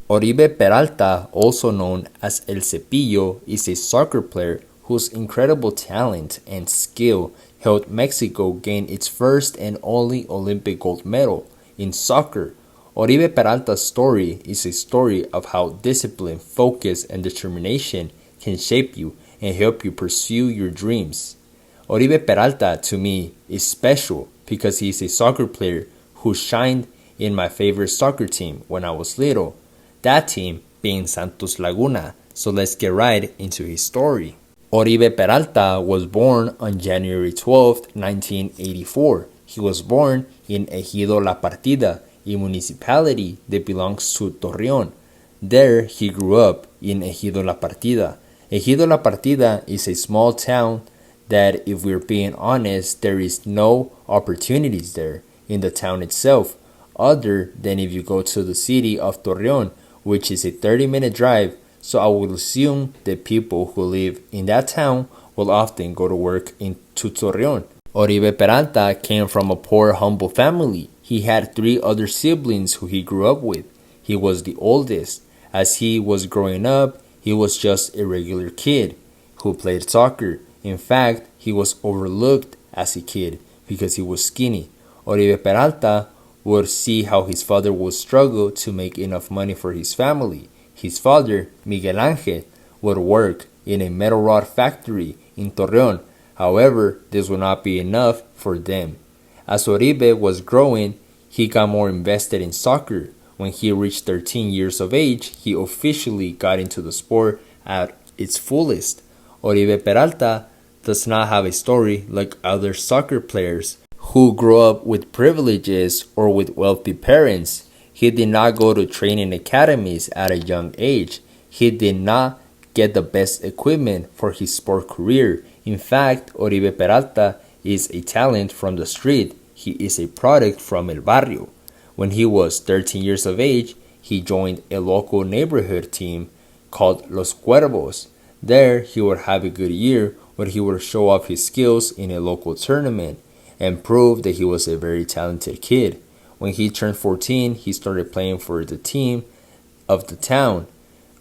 Oribe Peralta, also known as El Cepillo, is a soccer player whose incredible talent and skill helped Mexico gain its first and only Olympic gold medal in soccer. Oribe Peralta's story is a story of how discipline, focus, and determination can shape you and help you pursue your dreams. Oribe Peralta, to me, is special because he is a soccer player who shined in my favorite soccer team when I was little, that team being Santos Laguna. So let's get right into his story. Oribe Peralta was born on January 12, 1984. He was born in Ejido La Partida, a municipality that belongs to Torreon. There he grew up in Ejido La Partida. Ejido La Partida is a small town that, if we're being honest, there is no opportunities there in the town itself, other than if you go to the city of Torreon, which is a 30-minute drive. So I would assume that people who live in that town will often go to work into Torreon. Oribe Peralta came from a poor, humble family. He had 3 other siblings who he grew up with. He was the oldest. As he was growing up, he was just a regular kid who played soccer. In fact, he was overlooked as a kid because he was skinny. Oribe Peralta would see how his father would struggle to make enough money for his family. His father, Miguel Angel, would work in a metal rod factory in Torreon. However, this would not be enough for them. As Oribe was growing, he got more invested in soccer. When he reached 13 years of age, he officially got into the sport at its fullest. Oribe Peralta does not have a story like other soccer players who grew up with privileges or with wealthy parents. He did not go to training academies at a young age. He did not get the best equipment for his sport career. In fact, Oribe Peralta is a talent from the street. He is a product from El Barrio. When he was 13 years of age, he joined a local neighborhood team called Los Cuervos. There, he would have a good year where he would show off his skills in a local tournament and prove that he was a very talented kid. When he turned 14, he started playing for the team of the town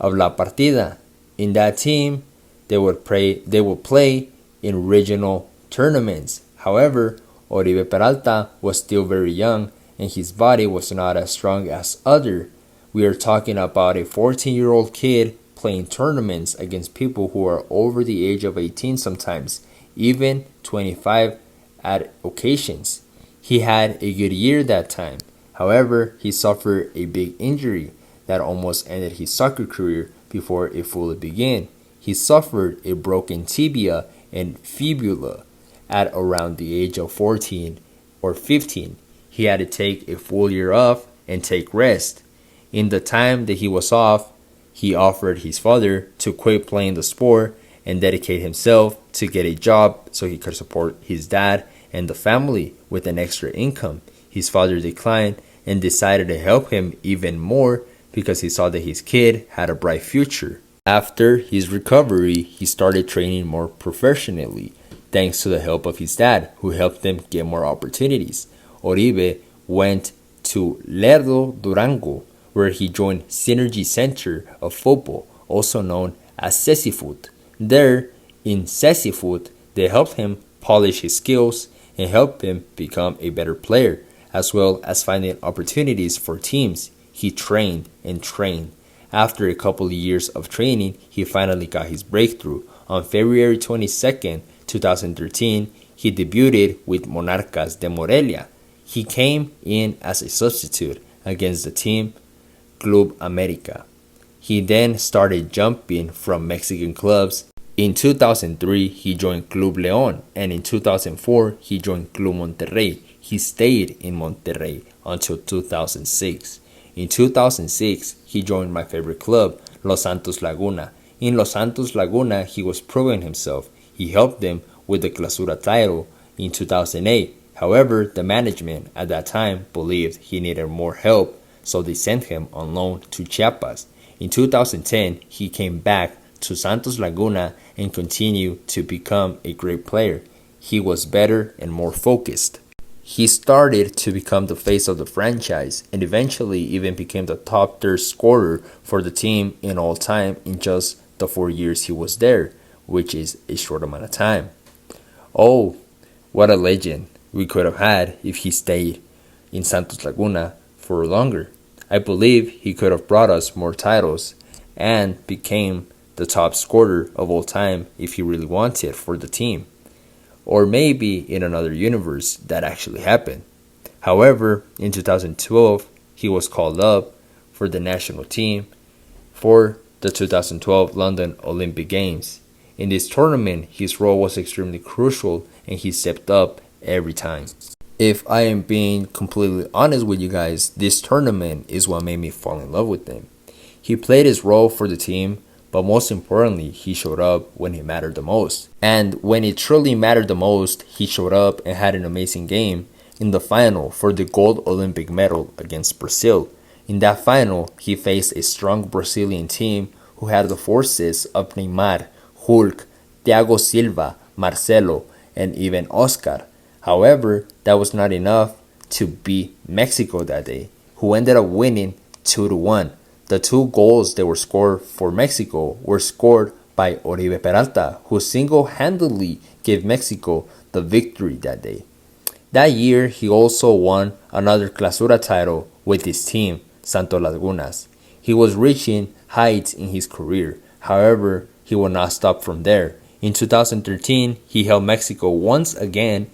of La Partida. In that team, they would play in regional tournaments. However, Oribe Peralta was still very young and his body was not as strong as others. We are talking about a 14-year-old kid playing tournaments against people who are over the age of 18 sometimes, even 25 at occasions. He had a good year that time. However, he suffered a big injury that almost ended his soccer career before it fully began. He suffered a broken tibia and fibula at around the age of 14 or 15. He had to take a full year off and take rest. In the time that he was off, he offered his father to quit playing the sport and dedicate himself to get a job so he could support his dad and the family with an extra income. His father declined and decided to help him even more because he saw that his kid had a bright future. After his recovery, he started training more professionally, thanks to the help of his dad, who helped them get more opportunities. Oribe went to Lerdo, Durango, where he joined Synergy Center of Football, also known as Cecifoot. There, in Cecifoot, they helped him polish his skills and helped him become a better player, as well as finding opportunities for teams. He trained and trained. After a couple of years of training, he finally got his breakthrough. On February 22nd, 2013, he debuted with Monarcas de Morelia. He came in as a substitute against the team Club America. He then started jumping from Mexican clubs. In 2003, he joined Club León, and in 2004, he joined Club Monterrey. He stayed in Monterrey until 2006. In 2006, he joined my favorite club, Los Santos Laguna. In Los Santos Laguna, he was proving himself. He helped them with the Clausura title in 2008. However, the management at that time believed he needed more help, so they sent him on loan to Chiapas. In 2010, he came back to Santos Laguna and continued to become a great player. He was better and more focused. He started to become the face of the franchise and eventually even became the top third scorer for the team in all time in just the 4 years he was there, which is a short amount of time. Oh, what a legend we could have had if he stayed in Santos Laguna for longer. I believe he could have brought us more titles and became the top scorer of all time if he really wanted for the team. Or maybe in another universe that actually happened. However, in 2012, he was called up for the national team for the 2012 London Olympic Games. In this tournament, his role was extremely crucial and he stepped up every time. If I am being completely honest with you guys, this tournament is what made me fall in love with him. He played his role for the team, but most importantly, he showed up when it mattered the most. And when it truly mattered the most, he showed up and had an amazing game in the final for the gold Olympic medal against Brazil. In that final, he faced a strong Brazilian team who had the forces of Neymar, Hulk, Thiago Silva, Marcelo, and even Oscar. However, that was not enough to beat Mexico that day, who ended up winning 2-1. The 2 goals that were scored for Mexico were scored by Oribe Peralta, who single-handedly gave Mexico the victory that day. That year, he also won another Clausura title with his team, Santos Lagunas. He was reaching heights in his career. However, he would not stop from there. In 2013, he held Mexico once again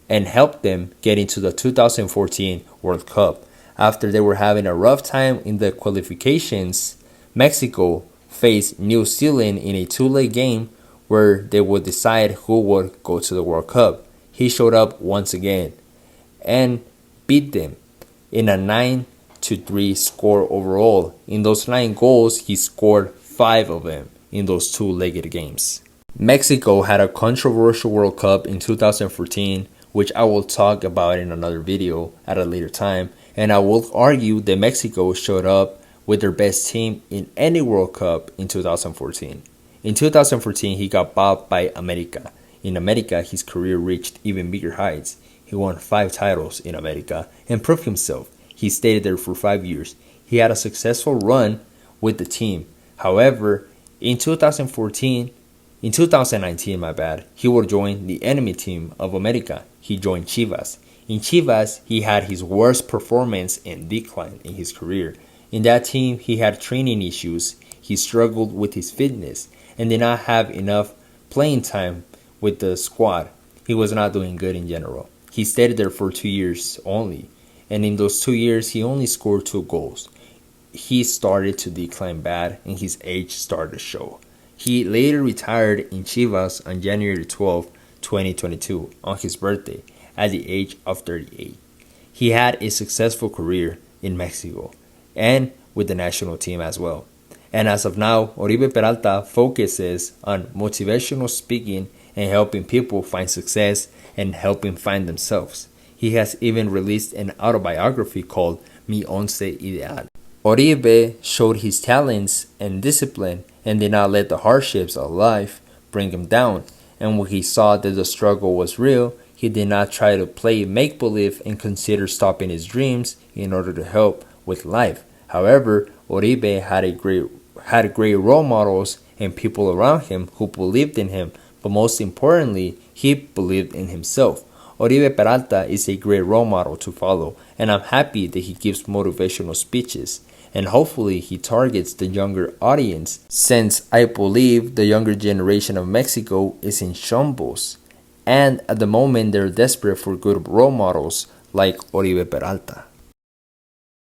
and helped them get into the 2014 World Cup. After they were having a rough time in the qualifications, Mexico faced New Zealand in a 2-leg game where they would decide who would go to the World Cup. He showed up once again and beat them in a 9-3 score overall. In those 9 goals, he scored 5 of them in those 2-legged games. Mexico had a controversial World Cup in 2014, which I will talk about in another video at a later time, and I will argue that Mexico showed up with their best team in any World Cup in 2014. In 2014, he got bopped by America. In America, his career reached even bigger heights. He won 5 titles in America and proved himself. He stayed there for 5 years. He had a successful run with the team. However, in 2019, he would join the enemy team of America. He joined Chivas. In Chivas, he had his worst performance and decline in his career. In that team, he had training issues. He struggled with his fitness and did not have enough playing time with the squad. He was not doing good in general. He stayed there for 2 years only, and in those 2 years, he only scored 2 goals. He started to decline bad, and his age started to show. He later retired in Chivas on January 12, 2022, on his birthday, at the age of 38. He had a successful career in Mexico and with the national team as well. And as of now, Oribe Peralta focuses on motivational speaking and helping people find success and helping find themselves. He has even released an autobiography called Mi Once Ideal. Oribe showed his talents and discipline and did not let the hardships of life bring him down. And when he saw that the struggle was real, he did not try to play make-believe and consider stopping his dreams in order to help with life. However, Oribe had great role models and people around him who believed in him, but most importantly, he believed in himself. Oribe Peralta is a great role model to follow, and I'm happy that he gives motivational speeches. And hopefully he targets the younger audience, since I believe the younger generation of Mexico is in shambles. And at the moment, they're desperate for good role models like Oribe Peralta.